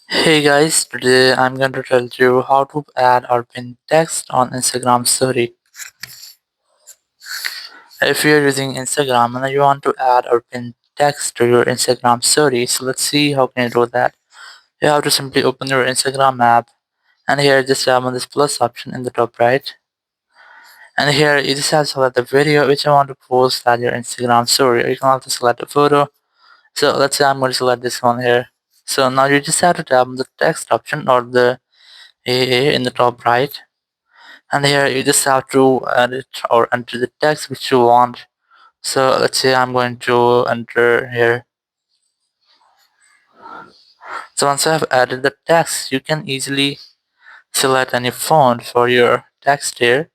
Hey guys, today I'm going to tell you how to add or pin text on Instagram story. If you're using Instagram and you want to add or pin text to your Instagram story, so let's see how can you do that. You have to simply open your Instagram app and here just tap on this plus option in the top right. And here you just have to select the video which you want to post at your Instagram story, or you can also select a photo. So let's say I'm going to select this one here. So now you just have to tap on the text option or the A in the top right. And here you just have to edit or enter the text which you want. So let's say I'm going to enter here. So once I have added the text, you can easily select any font for your text here.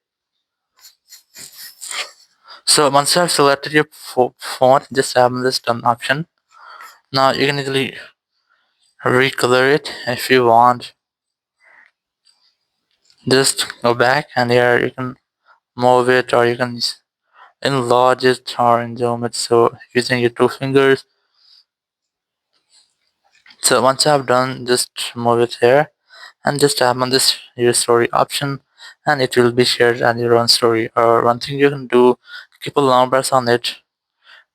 So once you have selected your font, just have this done option. Now you can easily recolor it if you want. Just go back and here you can move it, or you can enlarge it or zoom it. So using your two fingers. So once I've done, just move it here and just tap on this your story option, and it will be shared on your own story. Or one thing you can do, keep a long press on it,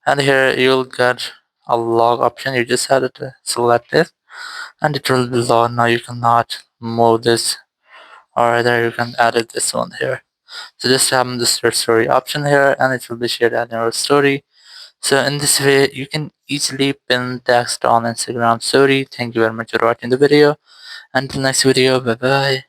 and here you'll get a log option. You just have to select it and it will be logged. Now you cannot move this, or either you can edit this one here. So just tap on this your story option here and it will be shared on your story. So in this way, you can easily pin text on Instagram story. Thank you very much for watching the video. Until next video, bye bye.